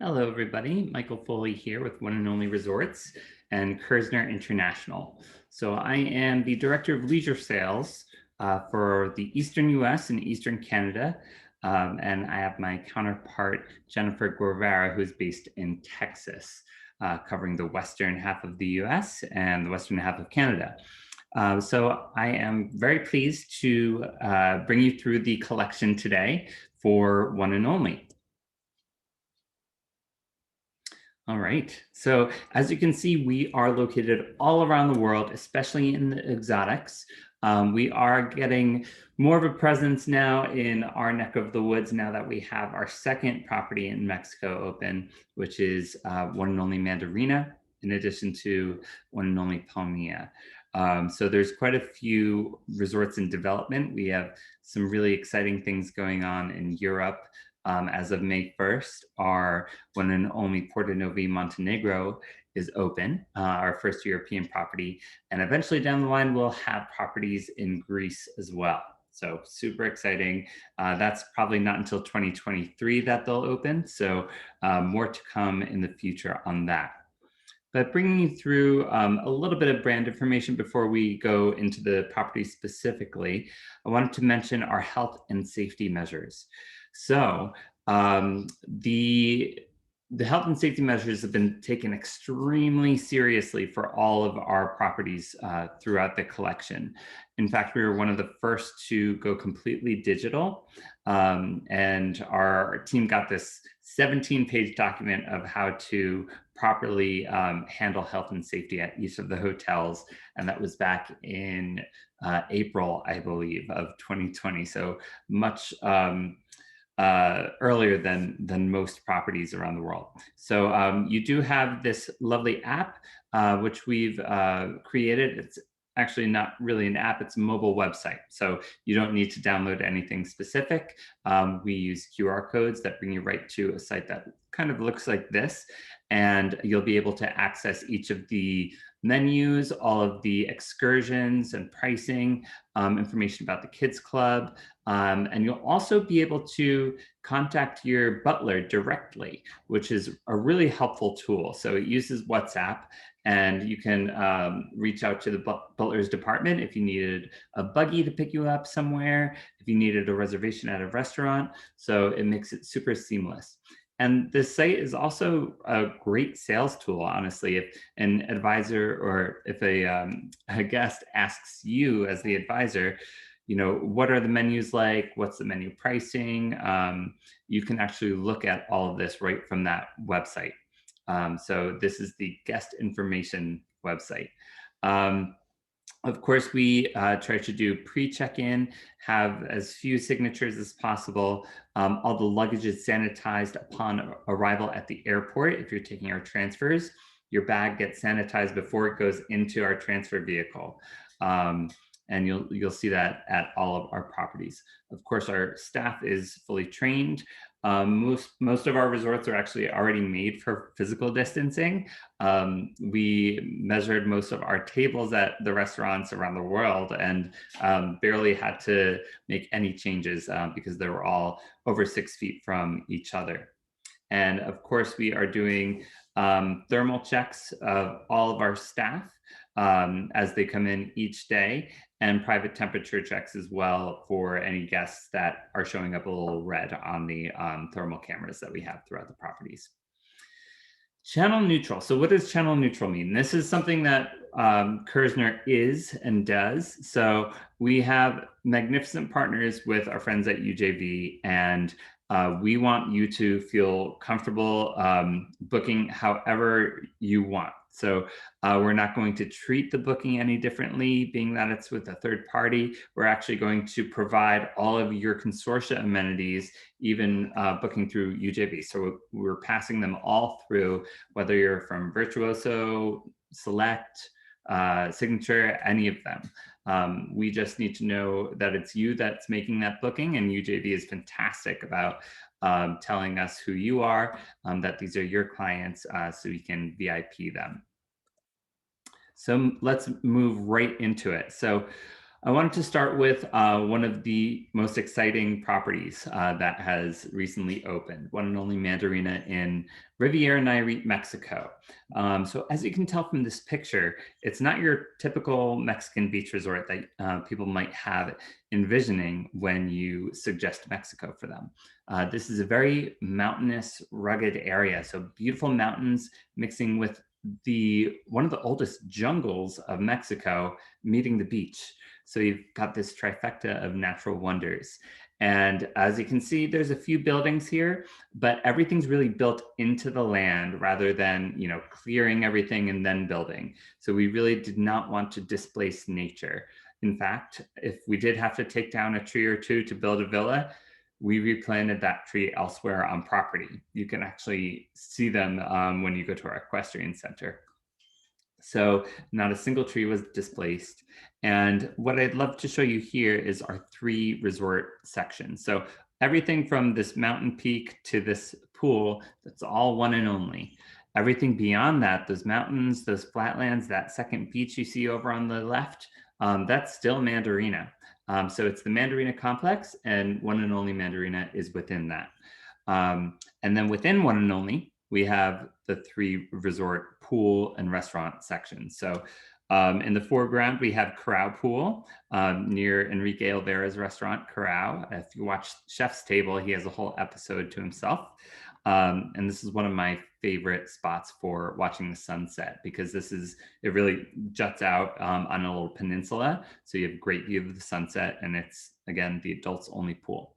Hello, everybody. Michael Foley here with One and Only Resorts and Kersner International. So I am the Director of Leisure Sales for the Eastern US and Eastern Canada. And I have my counterpart, Jennifer Guevara, who's based in Texas, covering the western half of the US and the western half of Canada. So I am very pleased to bring you through the collection today for One and Only. All right. So as you can see, we are located all around the world, especially in the exotics. We are getting more of a presence now in our neck of the woods now that we have our second property in Mexico open, which is One and Only Mandarina, in addition to One and Only Palmilla. So there's quite a few resorts in development. We have some really exciting things going on in Europe. As of May 1st, our One and Only Porto Novi Montenegro is open, our first European property. And eventually down the line, we'll have properties in Greece as well. So super exciting. That's probably not until 2023 that they'll open. So more to come in the future on that. But bringing you through a little bit of brand information before we go into the property specifically, I wanted to mention our health and safety measures. So the health and safety measures have been taken extremely seriously for all of our properties throughout the collection. In fact, we were one of the first to go completely digital, and our team got this 17-page document of how to properly handle health and safety at each of the hotels, and that was back in April, I believe, of 2020. So much earlier than most properties around the world. So you do have this lovely app, which we've created. It's actually not really an app, it's a mobile website. So you don't need to download anything specific. We use QR codes that bring you right to a site that kind of looks like this. And you'll be able to access each of the menus, all of the excursions and pricing, information about the kids club. And you'll also be able to contact your butler directly, which is a really helpful tool. So it uses WhatsApp, and you can reach out to the butler's department if you needed a buggy to pick you up somewhere, if you needed a reservation at a restaurant. So it makes it super seamless. And this site is also a great sales tool, honestly. If an advisor or if a guest asks you as the advisor, what are the menus like? What's the menu pricing? You can actually look at all of this right from that website. So this is the guest information website. Of course, we try to do pre-check-in, have as few signatures as possible. All the luggage is sanitized upon arrival at the airport. If you're taking our transfers, your bag gets sanitized before it goes into our transfer vehicle. And you'll see that at all of our properties. Of course, our staff is fully trained. Most of our resorts are actually already made for physical distancing. We measured most of our tables at the restaurants around the world and barely had to make any changes because they were all over 6 feet from each other. And of course, we are doing thermal checks of all of our staff as they come in each day, and private temperature checks as well for any guests that are showing up a little red on the thermal cameras that we have throughout the properties. Channel neutral. So what does channel neutral mean? This is something that Kersner is and does. So we have magnificent partners with our friends at UJV, and we want you to feel comfortable booking however you want. So we're not going to treat the booking any differently, being that it's with a third party. We're actually going to provide all of your consortia amenities, even booking through UJV. So we're passing them all through, whether you're from Virtuoso, Select, Signature, any of them. We just need to know that it's you that's making that booking, and UJV is fantastic about telling us who you are, that these are your clients, so we can VIP them. So let's move right into it. So I wanted to start with one of the most exciting properties that has recently opened, one and only Mandarina in Riviera Nayarit, Mexico. So as you can tell from this picture, it's not your typical Mexican beach resort that people might have envisioning when you suggest Mexico for them. This is a very mountainous, rugged area. So beautiful mountains mixing with one of the oldest jungles of Mexico meeting the beach. So you've got this trifecta of natural wonders. And as you can see, there's a few buildings here, but everything's really built into the land rather than, clearing everything and then building. So we really did not want to displace nature. In fact, if we did have to take down a tree or two to build a villa, we replanted that tree elsewhere on property. You can actually see them when you go to our equestrian center. So not a single tree was displaced. And what I'd love to show you here is our 3 resort sections. So everything from this mountain peak to this pool, that's all one and only. Everything beyond that, those mountains, those flatlands, that second beach you see over on the left, that's still Mandarina. So it's the Mandarina complex, and one and only Mandarina is within that. And then within one and only, we have the 3 resort pool and restaurant sections. So in the foreground, we have Corral Pool near Enrique Olvera's restaurant, Corral. If you watch Chef's Table, he has a whole episode to himself. And this is one of my favorite spots for watching the sunset because it really juts out on a little peninsula. So you have a great view of the sunset, and it's, again, the adults only pool.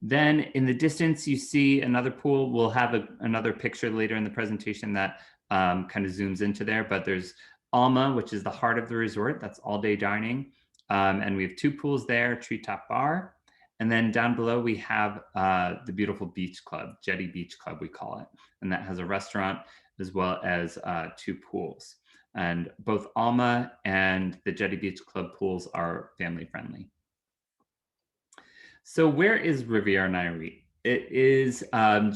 Then in the distance, you see another pool. We'll have another picture later in the presentation that kind of zooms into there, but there's Alma, which is the heart of the resort. That's all day dining. And we have 2 pools there, Treetop Bar. And then down below, we have the beautiful beach club, Jetty Beach Club, we call it. And that has a restaurant as well as 2 pools. And both Alma and the Jetty Beach Club pools are family friendly. So where is Riviera Nayarit? It is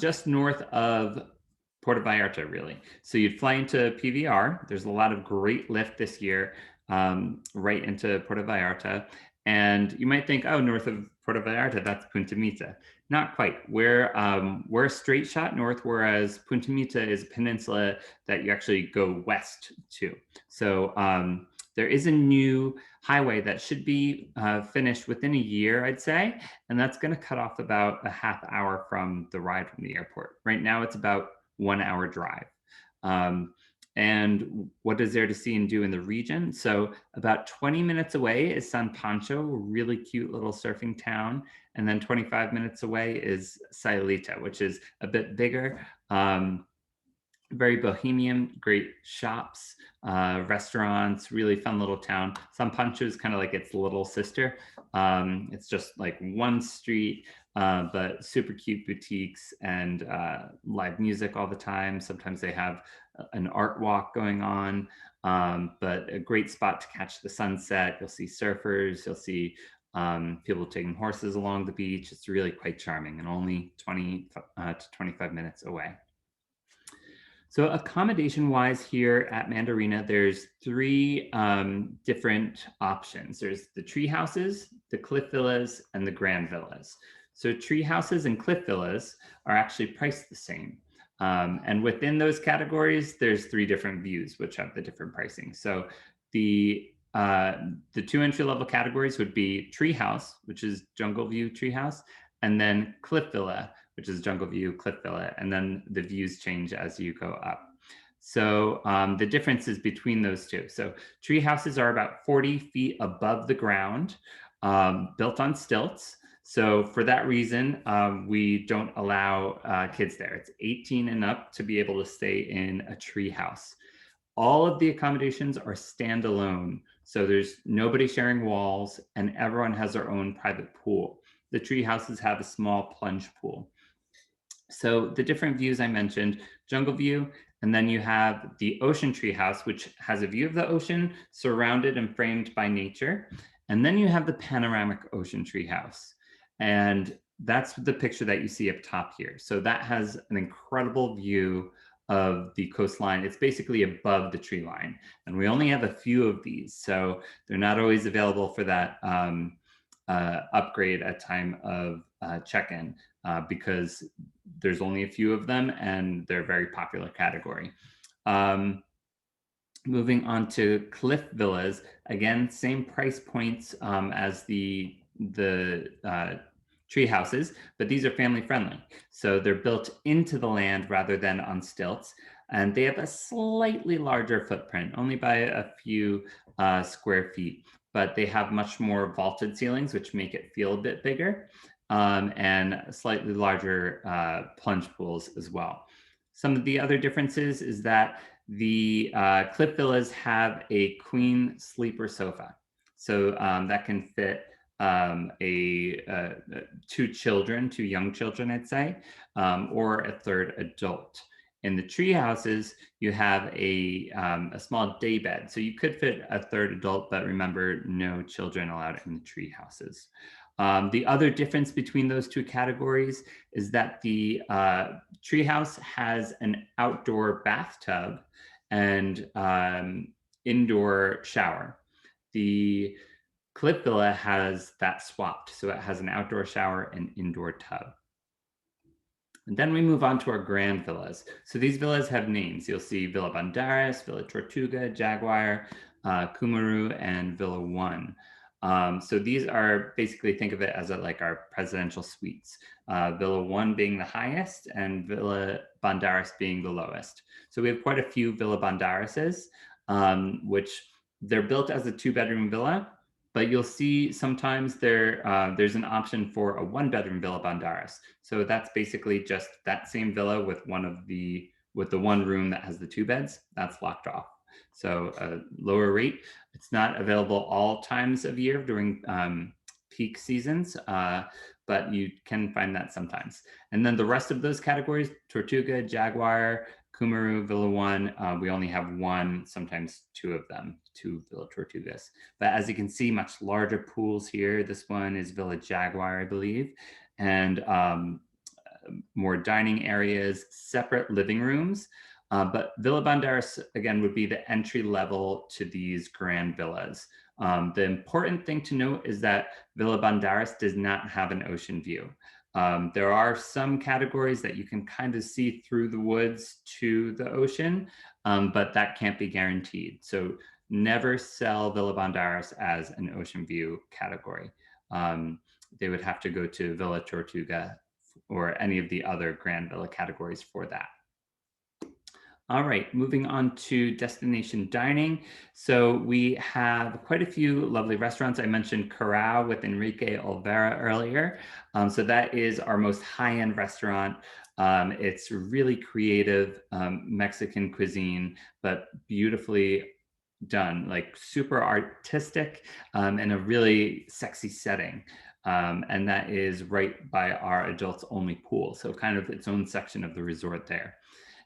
just north of Puerto Vallarta, really. So you'd fly into PVR. There's a lot of great lift this year right into Puerto Vallarta. And you might think, oh, north of Puerto Vallarta, that's Punta Mita. Not quite. We're a straight shot north, whereas Punta Mita is a peninsula that you actually go west to. So there is a new highway that should be finished within a year, I'd say, and that's going to cut off about a half hour from the ride from the airport. Right now, it's about 1 hour drive. And what is there to see and do in the region? So about 20 minutes away is San Pancho, a really cute little surfing town. And then 25 minutes away is Sayulita, which is a bit bigger. Very bohemian, great shops, restaurants, really fun little town. San Pancho is kind of like its little sister. It's just like one street, but super cute boutiques and live music all the time. Sometimes they have an art walk going on, but a great spot to catch the sunset. You'll see surfers, you'll see people taking horses along the beach. It's really quite charming and only 20 to 25 minutes away. So accommodation-wise here at Mandarina, there's 3 different options. There's the tree houses, the cliff villas, and the grand villas. So tree houses and cliff villas are actually priced the same. And within those categories, there's 3 different views, which have the different pricing. So the 2 entry-level categories would be tree house, which is jungle view tree house, and then cliff villa, which is jungle view, cliff villa, and then the views change as you go up. So the difference is between those 2. So tree houses are about 40 feet above the ground, built on stilts. So for that reason, we don't allow kids there. It's 18 and up to be able to stay in a tree house. All of the accommodations are standalone. So there's nobody sharing walls and everyone has their own private pool. The tree houses have a small plunge pool. So the different views I mentioned, jungle view, and then you have the ocean tree house, which has a view of the ocean surrounded and framed by nature. And then you have the panoramic ocean tree house. And that's the picture that you see up top here. So that has an incredible view of the coastline. It's basically above the tree line. And we only have a few of these, so they're not always available for that upgrade at time of check-in because there's only a few of them and they're a very popular category. Moving on to cliff villas, again, same price points as the tree houses, but these are family friendly. So they're built into the land rather than on stilts. And they have a slightly larger footprint, only by a few square feet, but they have much more vaulted ceilings, which make it feel a bit bigger, and slightly larger plunge pools as well. Some of the other differences is that the cliff villas have a queen sleeper sofa. So that can fit two young children, I'd say, or a third adult. In the tree houses, you have a small day bed. So you could fit a third adult, but remember, no children allowed in the tree houses. The other difference between those two categories is that the treehouse has an outdoor bathtub and indoor shower. The cliff villa has that swapped, so it has an outdoor shower and indoor tub. And then we move on to our grand villas. So these villas have names. You'll see Villa Banderas, Villa Tortuga, Jaguar, Kumaru, and Villa One. So these are basically, think of it as like our presidential suites. Villa One being the highest and Villa Banderas being the lowest. So we have quite a few Villa Banderases, which they're built as a 2-bedroom villa, but you'll see sometimes there's an option for a 1-bedroom Villa Banderas. So that's basically just that same villa with the one room that has the 2 beds, that's locked off. So a lower rate. It's not available all times of year during peak seasons, but you can find that sometimes. And then the rest of those categories, Tortuga, Jaguar, Kumaru, Villa One, we only have one, sometimes two of them, 2 Villa Tortugas. But as you can see, much larger pools here. This one is Villa Jaguar, I believe, and more dining areas, separate living rooms. But Villa Banderas, again, would be the entry level to these grand villas. The important thing to note is that Villa Banderas does not have an ocean view. There are some categories that you can kind of see through the woods to the ocean, but that can't be guaranteed. So never sell Villa Banderas as an ocean view category. They would have to go to Villa Tortuga or any of the other grand villa categories for that. All right, moving on to destination dining. So we have quite a few lovely restaurants. I mentioned Corral with Enrique Olvera earlier. So that is our most high-end restaurant. It's really creative Mexican cuisine, but beautifully done, like super artistic in a really sexy setting. And that is right by our adults only pool. So kind of its own section of the resort there.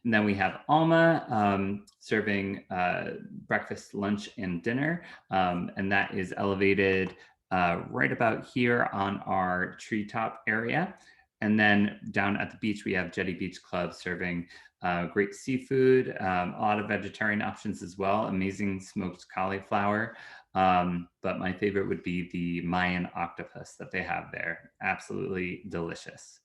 And then we have Alma serving breakfast, lunch, and dinner. And that is elevated right about here on our treetop area. And then down at the beach, we have Jetty Beach Club serving great seafood, a lot of vegetarian options as well, amazing smoked cauliflower. But my favorite would be the Mayan octopus that they have there. Absolutely delicious.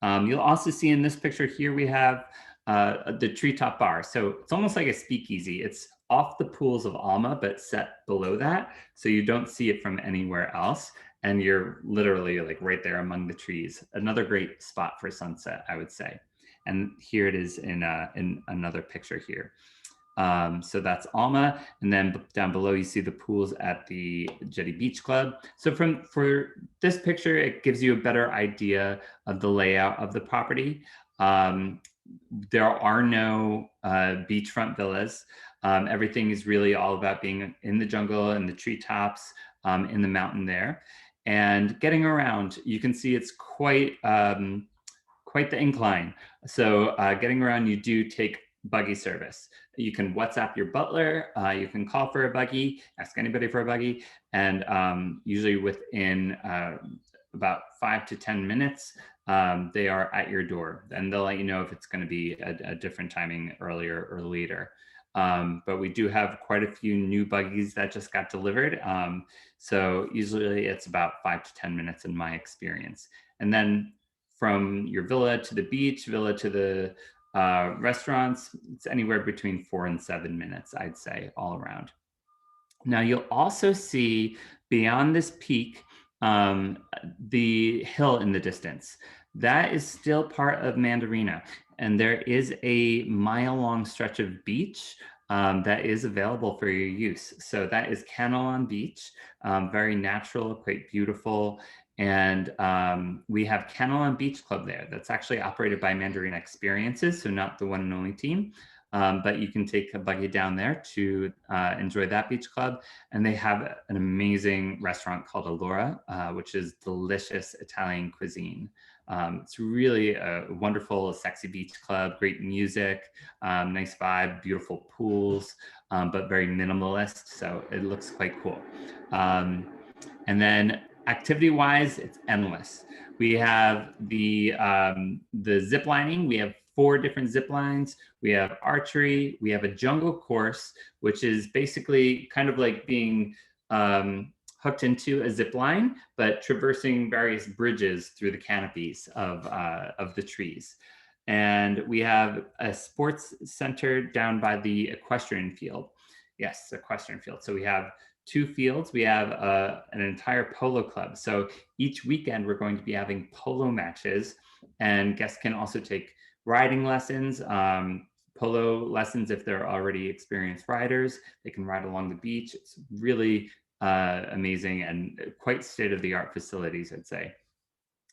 You'll also see in this picture here, we have the treetop bar. So it's almost like a speakeasy. It's off the pools of Alma, but set below that. So you don't see it from anywhere else. And you're literally like right there among the trees. Another great spot for sunset, I would say. And here it is in another picture here. So that's Alma, and then down below you see the pools at the Jetty Beach Club. So for this picture, it gives you a better idea of the layout of the property. There are no beachfront villas. Everything is really all about being in the jungle and the treetops in the mountain there. And getting around, you can see it's quite the incline. So getting around, you do take buggy service. You can WhatsApp your butler, you can call for a buggy, ask anybody for a buggy, and usually within about 5 to 10 minutes, they are at your door, and they'll let you know if it's going to be a different timing, earlier or later. But we do have quite a few new buggies that just got delivered. So usually it's about 5 to 10 minutes in my experience. And then from your villa to the beach, villa to the restaurants, it's anywhere between 4 and 7 minutes, I'd say, all around. Now you'll also see beyond this peak, the hill in the distance. That is still part of Mandarina. And there is a mile-long stretch of beach that is available for your use. So that is Canelon Beach, very natural, quite beautiful. And we have Canelon Beach Club there. That's actually operated by Mandarina Experiences, so not the one and only team. But you can take a buggy down there to enjoy that beach club. And they have an amazing restaurant called Allura, which is delicious Italian cuisine. It's really a wonderful, sexy beach club, great music, nice vibe, beautiful pools, but very minimalist. So it looks quite cool. And then activity-wise, it's endless. We have the zip lining. We have 4 different zip lines. We have archery. We have a jungle course, which is basically kind of like being hooked into a zip line, but traversing various bridges through the canopies of the trees. And we have a sports center down by the equestrian field. Yes, equestrian field. So we have 2 fields. We have an entire polo club. So each weekend we're going to be having polo matches, and guests can also take riding lessons, polo lessons if they're already experienced riders. They can ride along the beach. It's really amazing and quite state-of-the-art facilities, I'd say.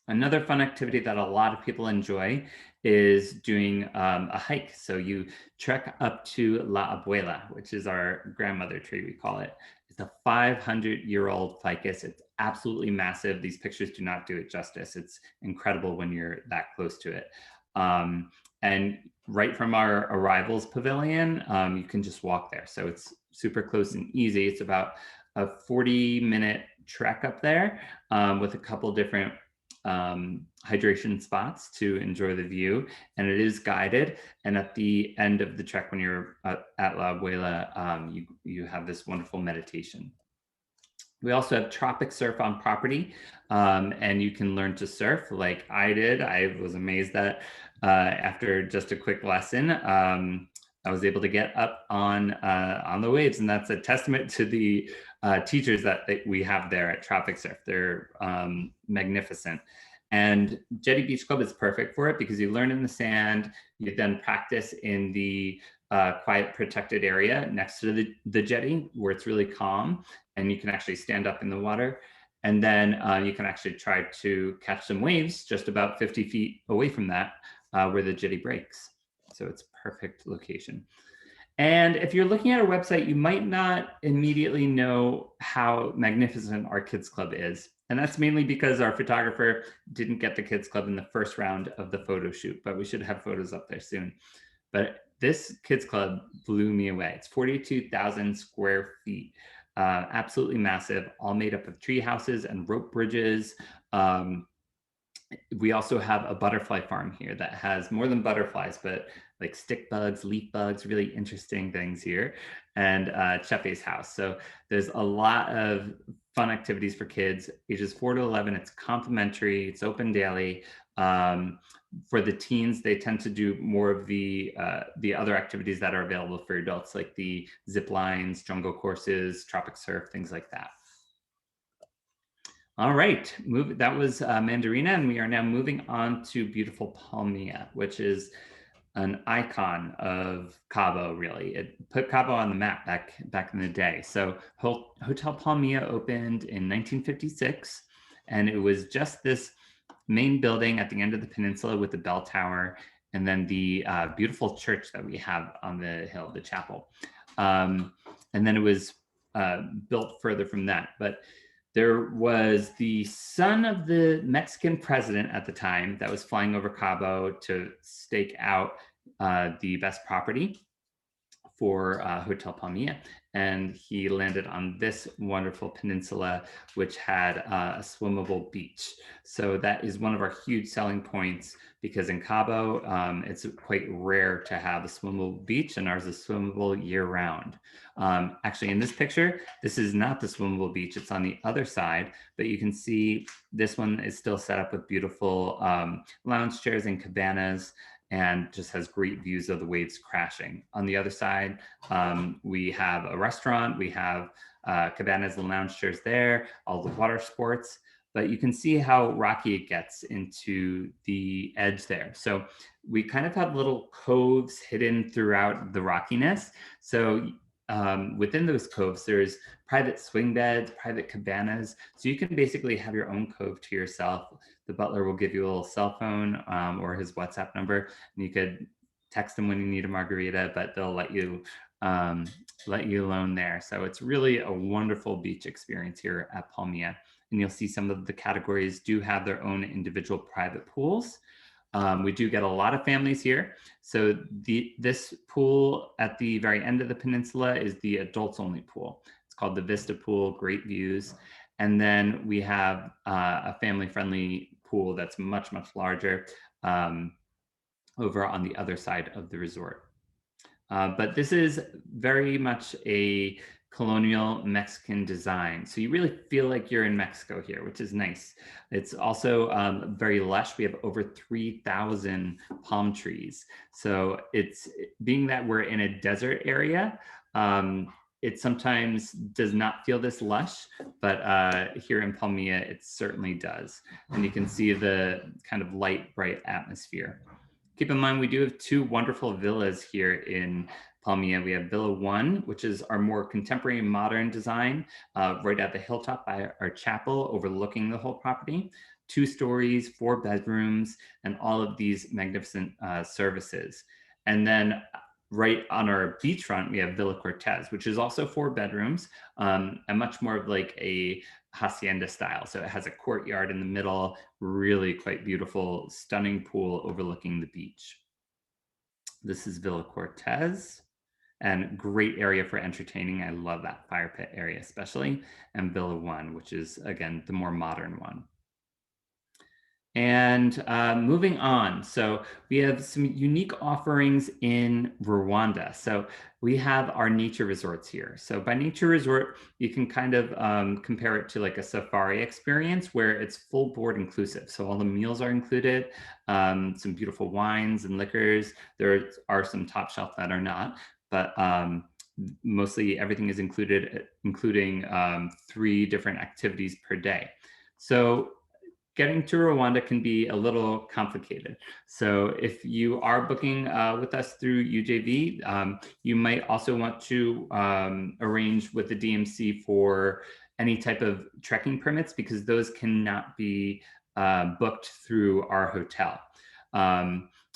Another fun activity that a lot of people enjoy is doing a hike. So you trek up to La Abuela, which is our grandmother tree, we call it. It's a 500-year-old ficus. It's absolutely massive. These pictures do not do it justice. It's incredible when you're that close to it. And right from our arrivals pavilion, you can just walk there. So it's super close and easy. It's about a 40-minute trek up there with a couple different hydration spots to enjoy the view, and it is guided. And at the end of the trek, when you're at La Abuela, you have this wonderful meditation. We also have tropic surf on property, and you can learn to surf like I did. I was amazed that after just a quick lesson, I was able to get up on the waves, and that's a testament to the teachers that we have there at Tropic Surf. They're magnificent. And Jetty Beach Club is perfect for it because you learn in the sand, you then practice in the quiet protected area next to the jetty where it's really calm and you can actually stand up in the water. And then you can actually try to catch some waves just about 50 feet away from that where the jetty breaks. So it's a perfect location. And if you're looking at our website, you might not immediately know how magnificent our kids club is. And that's mainly because our photographer didn't get the kids club in the first round of the photo shoot, but we should have photos up there soon. But this kids club blew me away. It's 42,000 square feet, absolutely massive, all made up of tree houses and rope bridges. We also have a butterfly farm here that has more than butterflies, but like stick bugs, leaf bugs, really interesting things here, and Chefe's house. So there's a lot of fun activities for kids ages 4 to 11. It's complimentary, it's open daily. For the teens, they tend to do more of the other activities that are available for adults, like the zip lines, jungle courses, tropic surf, things like that. All right, that was Mandarina, and we are now moving on to beautiful Palmilla, which is an icon of Cabo, really. It put Cabo on the map back in the day. So Hotel Palmilla opened in 1956, and it was just this main building at the end of the peninsula with the bell tower, and then the beautiful church that we have on the hill, the chapel. And then it was built further from that. But there was the son of the Mexican president at the time that was flying over Cabo to stake out the best property for Hotel Palmilla, and he landed on this wonderful peninsula, which had a swimmable beach. So that is one of our huge selling points, because in Cabo, it's quite rare to have a swimmable beach, and ours is swimmable year round. Actually, in this picture, this is not the swimmable beach, it's on the other side, but you can see this one is still set up with beautiful lounge chairs and cabanas, and just has great views of the waves crashing. On the other side, we have a restaurant, we have cabanas and lounge chairs there, all the water sports, but you can see how rocky it gets into the edge there. So we kind of have little coves hidden throughout the rockiness. So within those coves, there's private swing beds, private cabanas. So you can basically have your own cove to yourself. The butler will give you a little cell phone or his WhatsApp number, and you could text them when you need a margarita, but they'll let you alone there. So it's really a wonderful beach experience here at Palmilla. And you'll see some of the categories do have their own individual private pools. We do get a lot of families here. So this pool at the very end of the peninsula is the adults only pool. It's called the Vista Pool, great views. And then we have a family friendly pool that's much, much larger over on the other side of the resort. But this is very much a colonial Mexican design. So you really feel like you're in Mexico here, which is nice. It's also very lush. We have over 3,000 palm trees. So it's being that we're in a desert area, it sometimes does not feel this lush, but here in Palmilla, it certainly does. And you can see the kind of light, bright atmosphere. Keep in mind, we do have two wonderful villas here in Palmilla. We have Villa 1, which is our more contemporary and modern design, right at the hilltop by our chapel overlooking the whole property. 2 stories, 4 bedrooms, and all of these magnificent services. And then right on our beachfront, we have Villa Cortez, which is also 4 bedrooms, and much more of like a hacienda style. So it has a courtyard in the middle, really quite beautiful, stunning pool overlooking the beach. This is Villa Cortez, and great area for entertaining. I love that fire pit area especially, and Villa 1, which is again the more modern one. And moving on, so we have some unique offerings in Rwanda. So we have our nature resorts here. So by nature resort, you can kind of compare it to like a safari experience where it's full board inclusive. So all the meals are included, some beautiful wines and liquors. There are some top shelf that are not, but mostly everything is included, including 3 different activities per day. So getting to Rwanda can be a little complicated. So if you are booking with us through UJV, you might also want to arrange with the DMC for any type of trekking permits, because those cannot be booked through our hotel.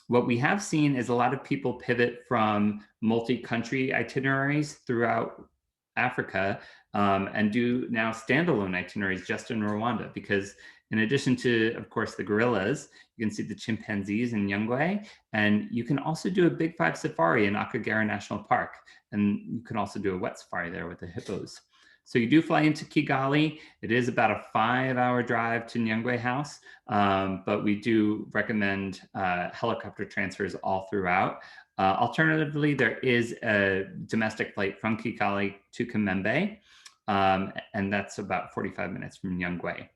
What we have seen is a lot of people pivot from multi-country itineraries throughout Africa and do now standalone itineraries just in Rwanda, because in addition to, of course, the gorillas, you can see the chimpanzees in Nyungwe, and you can also do a Big 5 safari in Akagera National Park, and you can also do a wet safari there with the hippos. So you do fly into Kigali. It is about a 5-hour drive to Nyungwe House, but we do recommend helicopter transfers all throughout. Alternatively, there is a domestic flight from Kigali to Kamembe, and that's about 45 minutes from Nyungwe.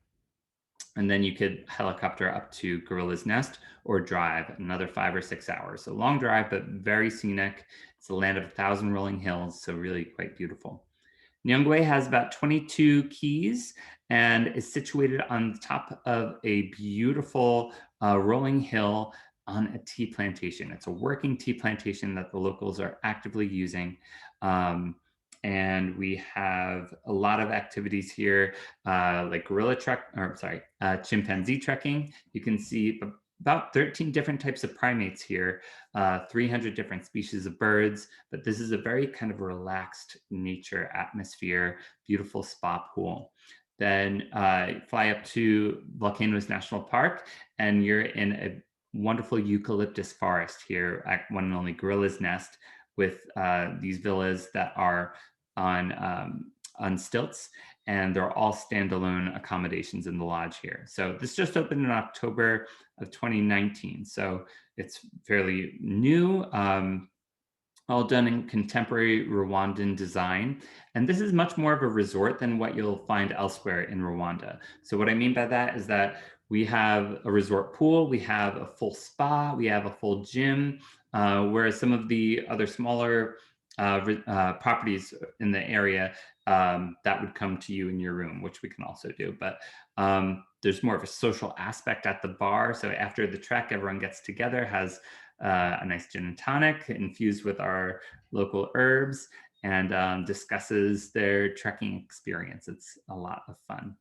And then you could helicopter up to Gorilla's Nest or drive another 5 or 6 hours. A long drive, but very scenic. It's a land of 1,000 rolling hills, so really quite beautiful. Nyungwe has about 22 keys and is situated on the top of a beautiful rolling hill on a tea plantation. It's a working tea plantation that the locals are actively using. And we have a lot of activities here, like chimpanzee trekking. You can see about 13 different types of primates here, 300 different species of birds, but this is a very kind of relaxed nature atmosphere, beautiful spa pool. Then fly up to Volcanoes National Park, and you're in a wonderful eucalyptus forest here at one and only Gorilla's Nest, with these villas that are on stilts, and they're all standalone accommodations in the lodge here. So this just opened in October of 2019. So it's fairly new, all done in contemporary Rwandan design. And this is much more of a resort than what you'll find elsewhere in Rwanda. So what I mean by that is that we have a resort pool, we have a full spa, we have a full gym, whereas some of the other smaller properties in the area, that would come to you in your room, which we can also do. But there's more of a social aspect at the bar. So after the trek, everyone gets together, has a nice gin and tonic infused with our local herbs, and discusses their trekking experience. It's a lot of fun.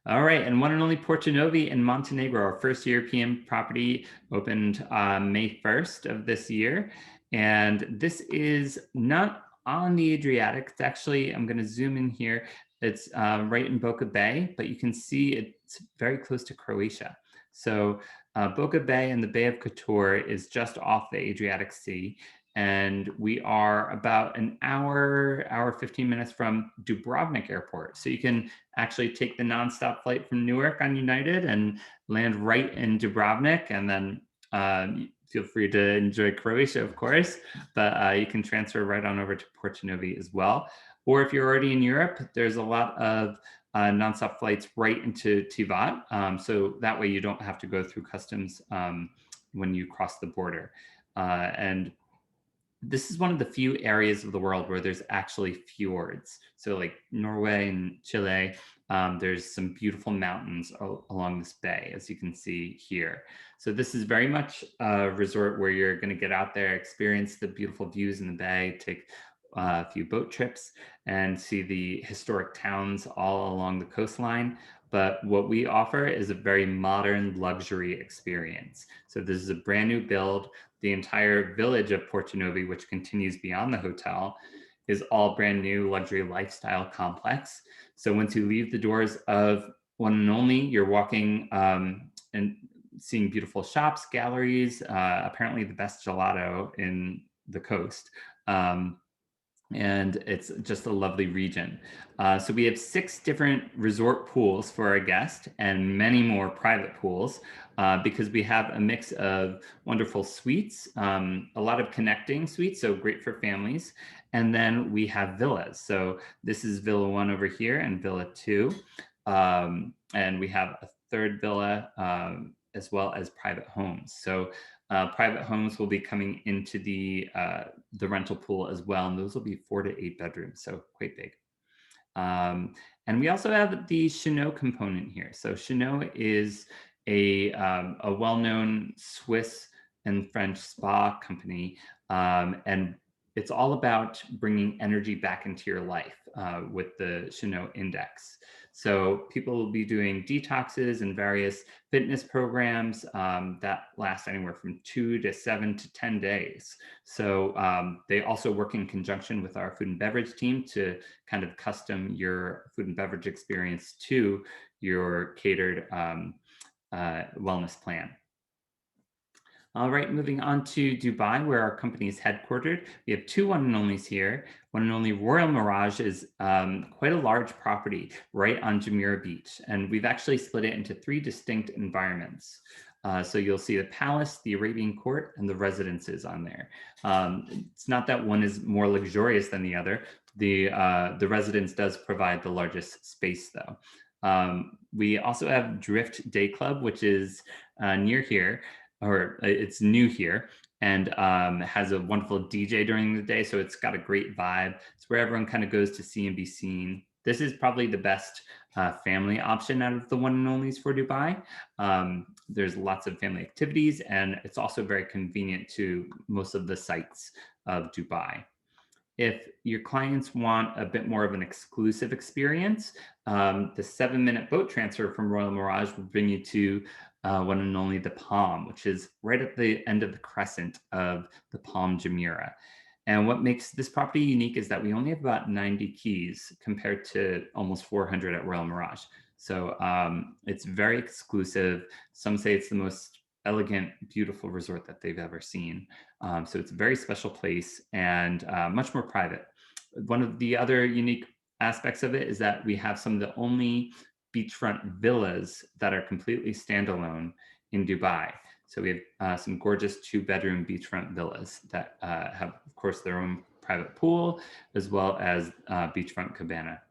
All right, and one and only Porto Novi in Montenegro, our first European property, opened May 1st of this year. And this is not on the Adriatic. It's actually, I'm going to zoom in here. It's right in Boca Bay, but you can see it's very close to Croatia. So Boca Bay and the Bay of Kotor is just off the Adriatic Sea. And we are about an hour 15 minutes from Dubrovnik Airport. So you can actually take the nonstop flight from Newark on United and land right in Dubrovnik, and then feel free to enjoy Croatia, of course, but you can transfer right on over to Porto Novi as well. Or if you're already in Europe, there's a lot of nonstop flights right into Tivat. So that way you don't have to go through customs when you cross the border. And this is one of the few areas of the world where there's actually fjords. So like Norway and Chile, there's some beautiful mountains along this bay, as you can see here. So this is very much a resort where you're going to get out there, experience the beautiful views in the bay, take a few boat trips, and see the historic towns all along the coastline. But what we offer is a very modern luxury experience. So this is a brand new build. The entire village of Porto Novi, which continues beyond the hotel, is all brand new luxury lifestyle complex. So once you leave the doors of One and Only, you're walking and seeing beautiful shops, galleries, apparently the best gelato in the coast. And it's just a lovely region. So we have 6 different resort pools for our guests and many more private pools because we have a mix of wonderful suites, a lot of connecting suites, so great for families. And then we have villas. So this is Villa 1 over here and Villa 2. And we have a third villa as well as private homes. So private homes will be coming into the rental pool as well, and those will be 4 to 8 bedrooms, so quite big. And we also have the Chenot component here. So Chenot is a well-known Swiss and French spa company, and it's all about bringing energy back into your life with the Chenot Index. So people will be doing detoxes and various fitness programs that last anywhere from 2 to 7 to 10 days. So they also work in conjunction with our food and beverage team to kind of custom your food and beverage experience to your catered wellness plan. All right, moving on to Dubai, where our company is headquartered. We have 2 One and Onlys here. One and Only Royal Mirage is quite a large property right on Jumeirah Beach, and we've actually split it into 3 distinct environments. So you'll see the palace, the Arabian court, and the residences on there. It's not that one is more luxurious than the other. The residence does provide the largest space, though. We also have Drift Day Club, which is near here, or it's new here, and has a wonderful DJ during the day. So it's got a great vibe. It's where everyone kind of goes to see and be seen. This is probably the best family option out of the One and Onlys for Dubai. There's lots of family activities, and it's also very convenient to most of the sites of Dubai. If your clients want a bit more of an exclusive experience, the 7-minute boat transfer from Royal Mirage will bring you to One and Only the Palm, which is right at the end of the crescent of the Palm Jumeirah. And what makes this property unique is that we only have about 90 keys compared to almost 400 at Royal Mirage. So it's very exclusive. Some say it's the most elegant, beautiful resort that they've ever seen. So it's a very special place and much more private. One of the other unique aspects of it is that we have some of the only beachfront villas that are completely standalone in Dubai. So we have some gorgeous 2-bedroom beachfront villas that have, of course, their own private pool, as well as beachfront cabana.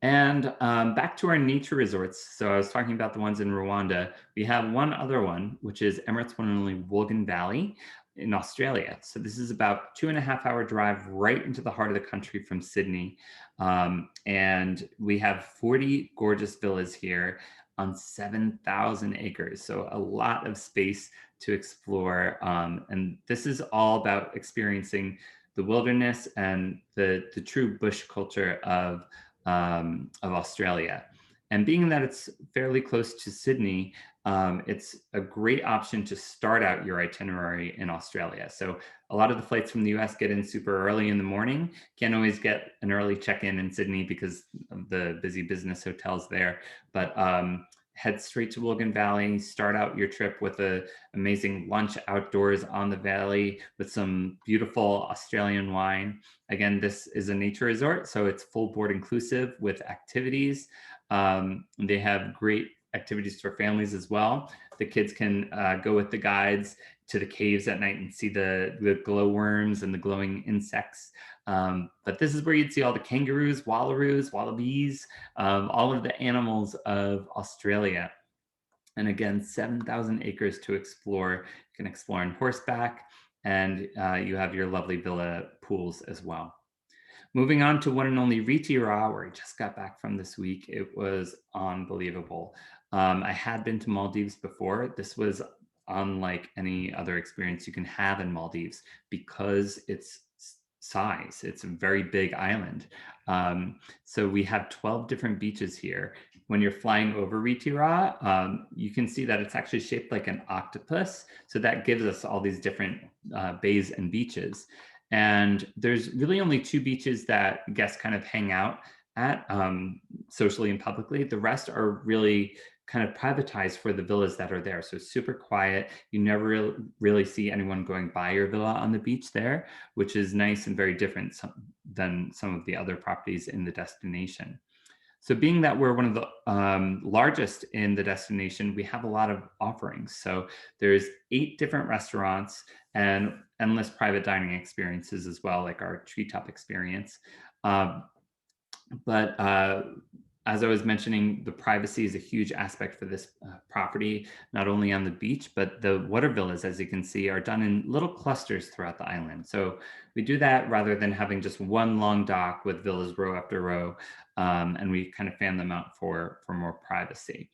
And back to our nature resorts. So I was talking about the ones in Rwanda. We have one other one, which is Emirates one and only Wolgan Valley in Australia. So this is about 2.5-hour drive right into the heart of the country from Sydney. And we have 40 gorgeous villas here on 7,000 acres. So a lot of space to explore. And this is all about experiencing the wilderness and the true bush culture of Australia. And being that it's fairly close to Sydney, it's a great option to start out your itinerary in Australia. So a lot of the flights from the US get in super early in the morning. Can't always get an early check-in in Sydney because of the busy business hotels there. But head straight to Wolgan Valley, start out your trip with an amazing lunch outdoors on the valley with some beautiful Australian wine. Again, this is a nature resort, so it's full board inclusive with activities. They have great activities for families as well. The kids can go with the guides to the caves at night and see the glowworms and the glowing insects. But this is where you'd see all the kangaroos, wallaroos, wallabies, all of the animals of Australia. And again, 7,000 acres to explore. You can explore on horseback, and you have your lovely villa pools as well. Moving on to one and only Ritira, where I just got back from this week. It was unbelievable. I had been to Maldives before. This was unlike any other experience you can have in Maldives because it's size. It's a very big island. So we have 12 different beaches here. When you're flying over Ritira, you can see that it's actually shaped like an octopus. So that gives us all these different bays and beaches. And there's really only 2 beaches that guests kind of hang out at socially and publicly. The rest are really kind of privatized for the villas that are there. So it's super quiet. You never really see anyone going by your villa on the beach there, which is nice and very different than some of the other properties in the destination. So being that we're one of the largest in the destination, we have a lot of offerings. So there's 8 different restaurants and endless private dining experiences as well, like our treetop experience. But as I was mentioning, the privacy is a huge aspect for this property, not only on the beach, but the water villas, as you can see, are done in little clusters throughout the island. So we do that rather than having just one long dock with villas row after row, and we kind of fan them out for more privacy.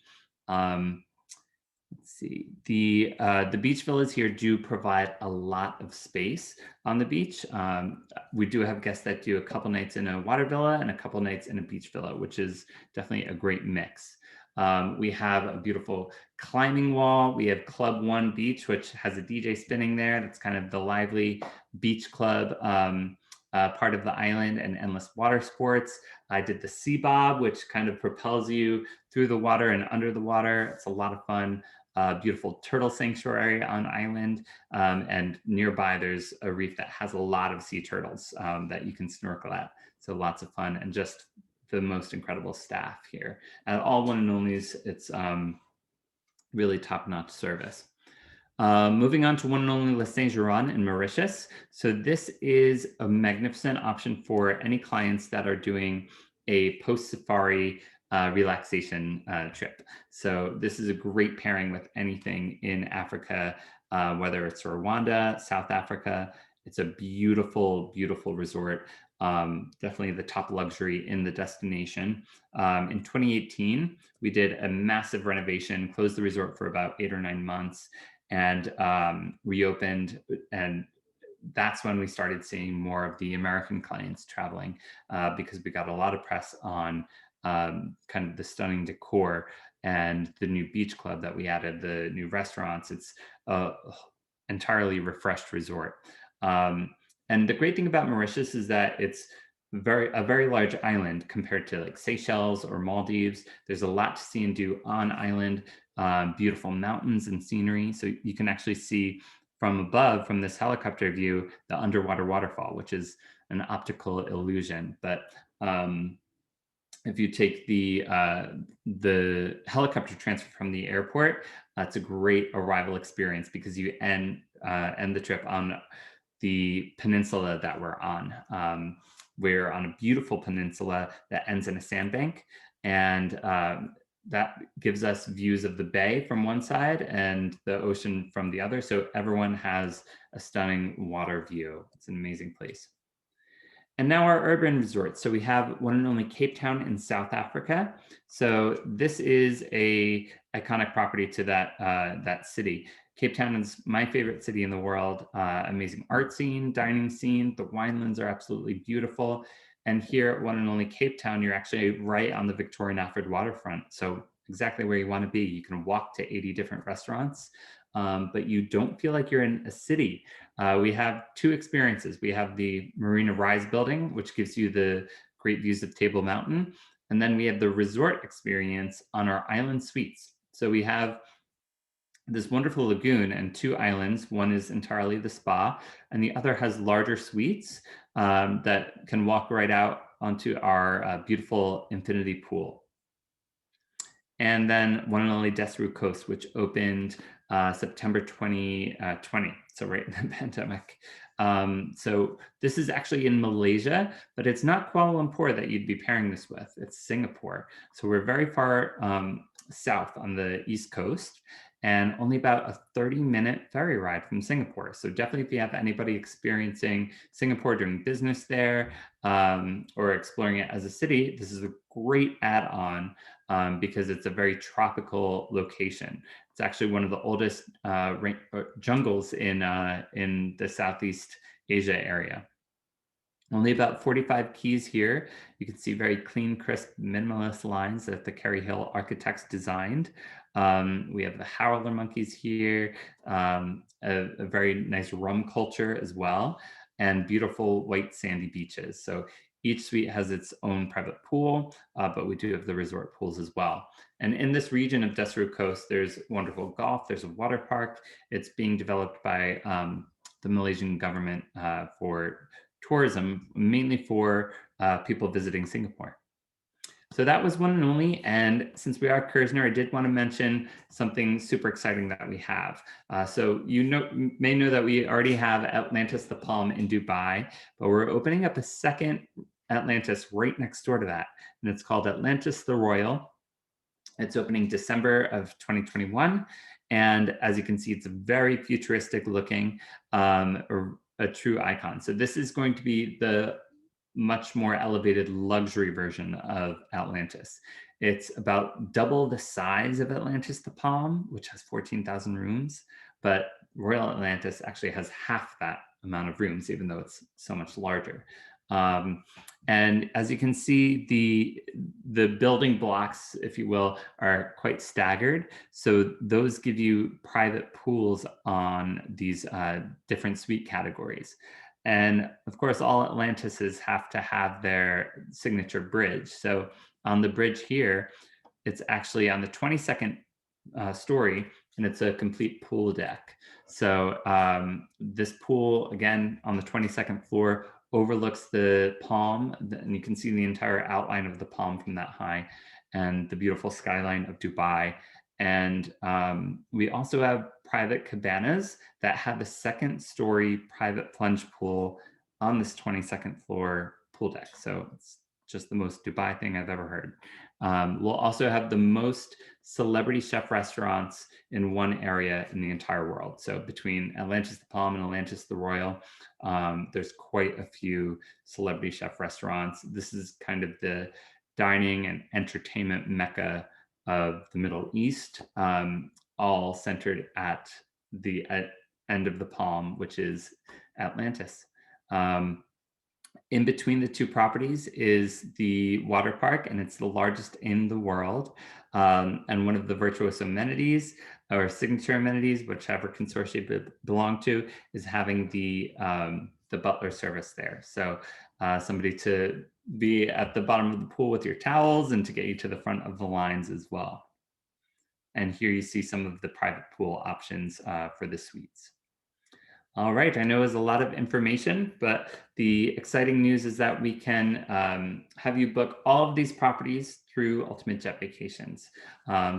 Let's see, the beach villas here do provide a lot of space on the beach. We do have guests that do a couple nights in a water villa and a couple nights in a beach villa, which is definitely a great mix. We have a beautiful climbing wall. We have Club One Beach, which has a DJ spinning there. That's kind of the lively beach club part of the island, and endless water sports. I did the sea bob, which kind of propels you through the water and under the water. It's a lot of fun. Beautiful turtle sanctuary on island, and nearby there's a reef that has a lot of sea turtles that you can snorkel at. So lots of fun and just the most incredible staff here. At all one and onlys, it's really top-notch service. Moving on to one and only Le Saint-Geron in Mauritius. So this is a magnificent option for any clients that are doing a post-safari relaxation trip. So this is a great pairing with anything in Africa, whether it's Rwanda, South Africa. It's a beautiful, beautiful resort. Definitely the top luxury in the destination. In 2018, we did a massive renovation, closed the resort for about 8 or 9 months, and reopened. And that's when we started seeing more of the American clients traveling, because we got a lot of press on kind of the stunning decor and the new beach club that we added, the new restaurants. It's a entirely refreshed resort. And the great thing about Mauritius is that it's a very large island compared to like Seychelles or Maldives. There's a lot to see and do on island. beautiful mountains and scenery. So you can actually see from above, from this helicopter view, the underwater waterfall, which is an optical illusion. But if you take the helicopter transfer from the airport, it's a great arrival experience because you end the trip on the peninsula that we're on. We're on a beautiful peninsula that ends in a sandbank, and that gives us views of the bay from one side and the ocean from the other. So everyone has a stunning water view. It's an amazing place. And now our urban resorts. So we have one and only Cape Town in South Africa. So this is a iconic property to that city. Cape Town is my favorite city in the world. Amazing art scene, dining scene. The winelands are absolutely beautiful. And here at one and only Cape Town, you're actually right on the Victoria and Alfred waterfront. So exactly where you want to be. You can walk to 80 different restaurants, but you don't feel like you're in a city. We have two experiences. We have the Marina Rise building, which gives you the great views of Table Mountain. And then we have the resort experience on our island suites. So we have this wonderful lagoon and two islands. One is entirely the spa, and the other has larger suites that can walk right out onto our beautiful infinity pool. And then one and only Deathrow Coast, which opened September 2020, so right in the pandemic. So this is actually in Malaysia, but it's not Kuala Lumpur that you'd be pairing this with. It's Singapore. So we're very far south on the East Coast, and only about a 30-minute ferry ride from Singapore. So definitely if you have anybody experiencing Singapore doing business there or exploring it as a city, this is a great add-on because it's a very tropical location. It's actually one of the oldest jungles in the Southeast Asia area. Only about 45 keys here. You can see very clean, crisp, minimalist lines that the Kerry Hill architects designed. We have the howler monkeys here, a very nice rum culture as well, and beautiful white sandy beaches. So each suite has its own private pool, but we do have the resort pools as well. And in this region of Deathrow Coast, there's wonderful golf, there's a water park. It's being developed by the Malaysian government for tourism, mainly for people visiting Singapore. So that was one and only. And since we are Kerzner, I did want to mention something super exciting that we have. So you may know that we already have Atlantis the Palm in Dubai, but we're opening up a second Atlantis right next door to that. And it's called Atlantis the Royal. It's opening December of 2021. And as you can see, it's very futuristic looking, a true icon. So this is going to be the much more elevated luxury version of Atlantis. It's about double the size of Atlantis the Palm, which has 14,000 rooms, but Royal Atlantis actually has half that amount of rooms, even though it's so much larger. And as you can see, the building blocks, if you will, are quite staggered. So those give you private pools on these different suite categories. And of course, all Atlantises have to have their signature bridge. So on the bridge here, it's actually on the 22nd story, and it's a complete pool deck. So this pool, again, on the 22nd floor, overlooks the palm, and you can see the entire outline of the palm from that high, and the beautiful skyline of Dubai. And we also have private cabanas that have a second story private plunge pool on this 22nd floor pool deck. So it's just the most Dubai thing I've ever heard. We'll also have the most celebrity chef restaurants in one area in the entire world. So between Atlantis the Palm and Atlantis the Royal, there's quite a few celebrity chef restaurants. This is kind of the dining and entertainment mecca of the Middle East, all centered at the end of the palm, which is Atlantis. In between the two properties is the water park, and it's the largest in the world. And one of the virtuous amenities or signature amenities, whichever consortium belong to, is having the butler service there. So somebody to be at the bottom of the pool with your towels and to get you to the front of the lines as well. And here you see some of the private pool options for the suites. All right, I know it was a lot of information, but the exciting news is that we can have you book all of these properties through Ultimate Jet Vacations.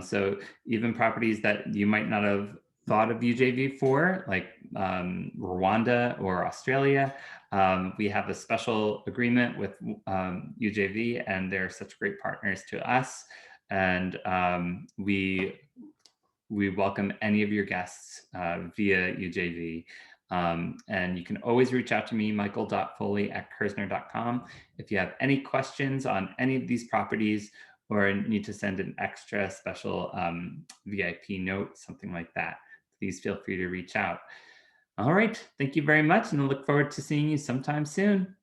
So even properties that you might not have thought of UJV for, like Rwanda or Australia, we have a special agreement with UJV, and they're such great partners to us. And we welcome any of your guests via UJV. And you can always reach out to me, michael.foley@kerzner.com. If you have any questions on any of these properties or need to send an extra special VIP note, something like that, please feel free to reach out. All right, thank you very much, and I look forward to seeing you sometime soon.